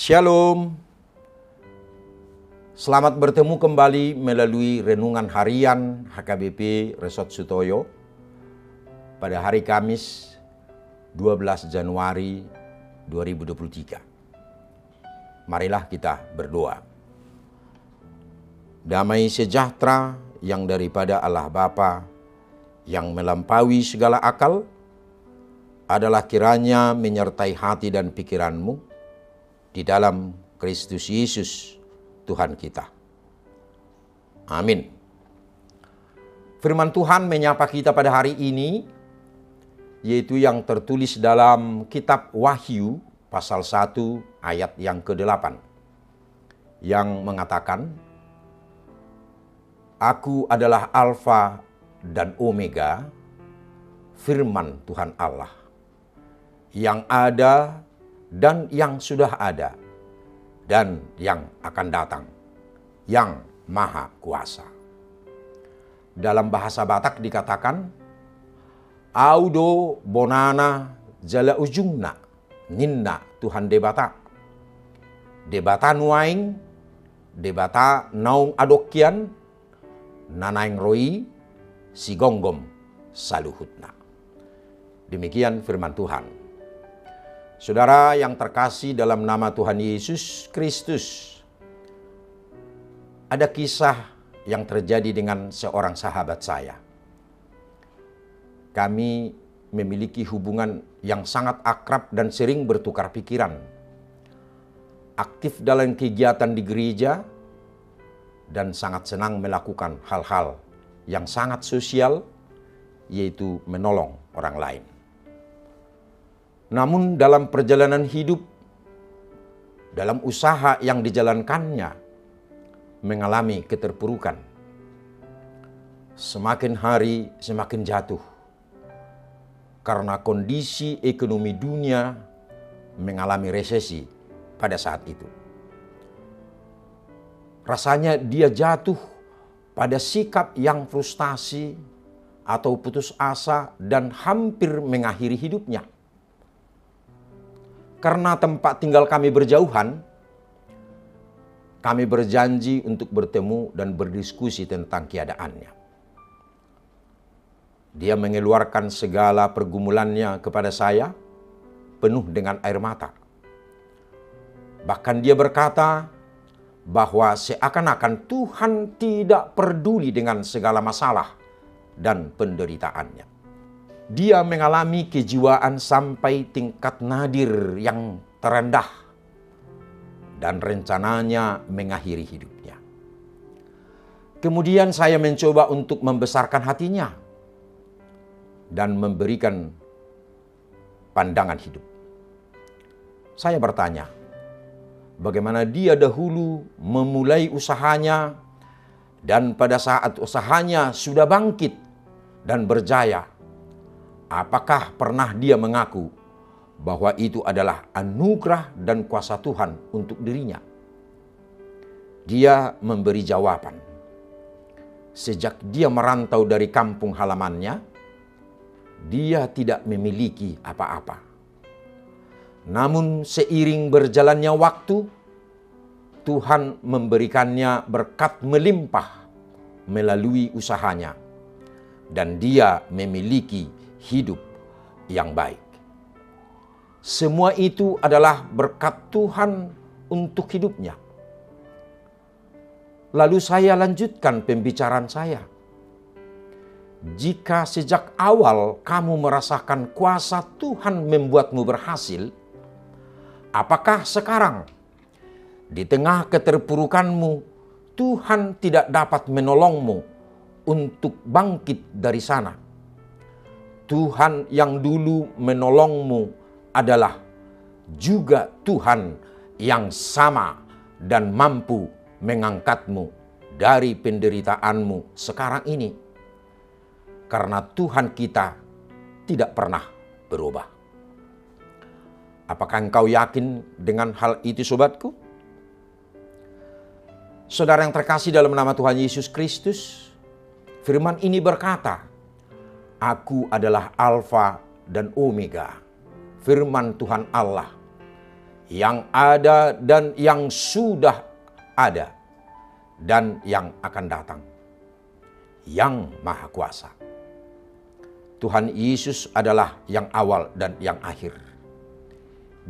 Shalom. Selamat bertemu kembali melalui renungan harian HKBP Resort Sutoyo pada hari Kamis 12 Januari 2023. Marilah kita berdoa. Damai sejahtera yang daripada Allah Bapa yang melampaui segala akal adalah kiranya menyertai hati dan pikiranmu di dalam Kristus Yesus Tuhan kita. Amin. Firman Tuhan menyapa kita pada hari ini, yaitu yang tertulis dalam kitab Wahyu pasal 1 ayat yang ke-8. Yang mengatakan, Aku adalah Alfa dan Omega, firman Tuhan Allah, yang ada dan yang sudah ada, dan yang akan datang, yang Maha Kuasa. Dalam bahasa Batak dikatakan, Audo bonana jala ujungna, ninna Tuhan debata. Debata nuaing, debata naung adokian, nanaing roi, sigonggom saluhutna. Demikian firman Tuhan. Saudara yang terkasih dalam nama Tuhan Yesus Kristus, ada kisah yang terjadi dengan seorang sahabat saya. Kami memiliki hubungan yang sangat akrab dan sering bertukar pikiran. Aktif dalam kegiatan di gereja dan sangat senang melakukan hal-hal yang sangat sosial, yaitu menolong orang lain. Namun dalam perjalanan hidup, dalam usaha yang dijalankannya, mengalami keterpurukan. Semakin hari semakin jatuh, karena kondisi ekonomi dunia mengalami resesi pada saat itu. Rasanya dia jatuh pada sikap yang frustasi atau putus asa dan hampir mengakhiri hidupnya. Karena tempat tinggal kami berjauhan, kami berjanji untuk bertemu dan berdiskusi tentang keadaannya. Dia mengeluarkan segala pergumulannya kepada saya, penuh dengan air mata. Bahkan dia berkata bahwa seakan-akan Tuhan tidak peduli dengan segala masalah dan penderitaannya. Dia mengalami kejiwaan sampai tingkat nadir yang terendah dan rencananya mengakhiri hidupnya. Kemudian saya mencoba untuk membesarkan hatinya dan memberikan pandangan hidup. Saya bertanya, bagaimana dia dahulu memulai usahanya dan pada saat usahanya sudah bangkit dan berjaya, apakah pernah dia mengaku bahwa itu adalah anugerah dan kuasa Tuhan untuk dirinya? Dia memberi jawaban. Sejak dia merantau dari kampung halamannya, dia tidak memiliki apa-apa. Namun seiring berjalannya waktu, Tuhan memberikannya berkat melimpah melalui usahanya, dan dia memiliki hidup yang baik. Semua itu adalah berkat Tuhan untuk hidupnya. Lalu saya lanjutkan pembicaraan saya. Jika sejak awal kamu merasakan kuasa Tuhan membuatmu berhasil, apakah sekarang di tengah keterpurukanmu Tuhan tidak dapat menolongmu untuk bangkit dari sana? Tuhan yang dulu menolongmu adalah juga Tuhan yang sama dan mampu mengangkatmu dari penderitaanmu sekarang ini. Karena Tuhan kita tidak pernah berubah. Apakah engkau yakin dengan hal itu, sobatku? Saudara yang terkasih dalam nama Tuhan Yesus Kristus, firman ini berkata, Aku adalah Alfa dan Omega, firman Tuhan Allah, yang ada dan yang sudah ada, dan yang akan datang, yang Maha Kuasa. Tuhan Yesus adalah yang awal dan yang akhir.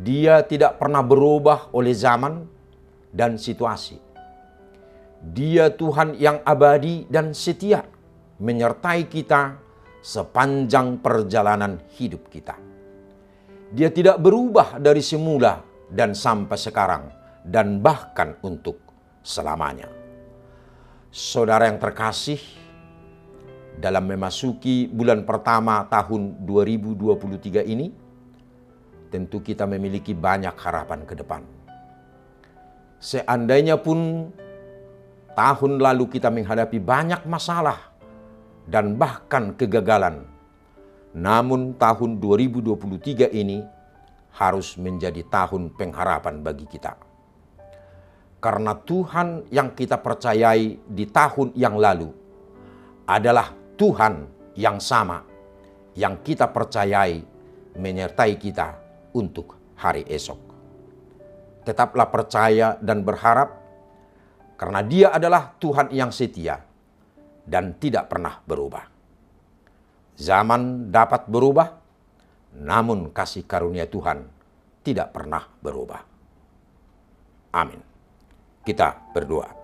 Dia tidak pernah berubah oleh zaman dan situasi. Dia Tuhan yang abadi dan setia, menyertai kita sepanjang perjalanan hidup kita. Dia tidak berubah dari semula dan sampai sekarang, dan bahkan untuk selamanya. Saudara yang terkasih, dalam memasuki bulan pertama tahun 2023 ini, tentu kita memiliki banyak harapan ke depan. Seandainya pun tahun lalu kita menghadapi banyak masalah dan bahkan kegagalan, namun tahun 2023 ini harus menjadi tahun pengharapan bagi kita. Karena Tuhan yang kita percayai di tahun yang lalu adalah Tuhan yang sama yang kita percayai menyertai kita untuk hari esok. Tetaplah percaya dan berharap, karena Dia adalah Tuhan yang setia dan tidak pernah berubah. Zaman dapat berubah, namun kasih karunia Tuhan tidak pernah berubah. Amin. Kita berdoa.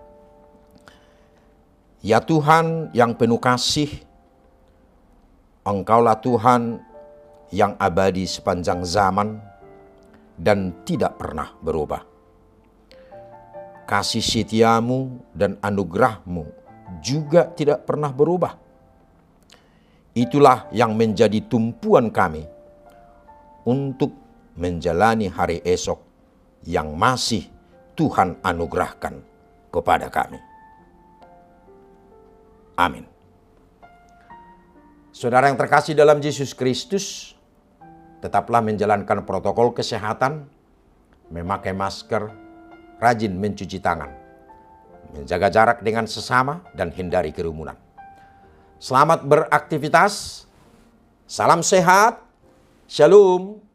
Ya Tuhan yang penuh kasih, Engkaulah Tuhan yang abadi sepanjang zaman dan tidak pernah berubah. Kasih setiamu dan anugerahmu juga tidak pernah berubah. Itulah yang menjadi tumpuan kami untuk menjalani hari esok yang masih Tuhan anugerahkan kepada kami. Amin. Saudara yang terkasih dalam Yesus Kristus, tetaplah menjalankan protokol kesehatan, memakai masker, rajin mencuci tangan, menjaga jarak dengan sesama, dan hindari kerumunan. Selamat beraktivitas, salam sehat, shalom.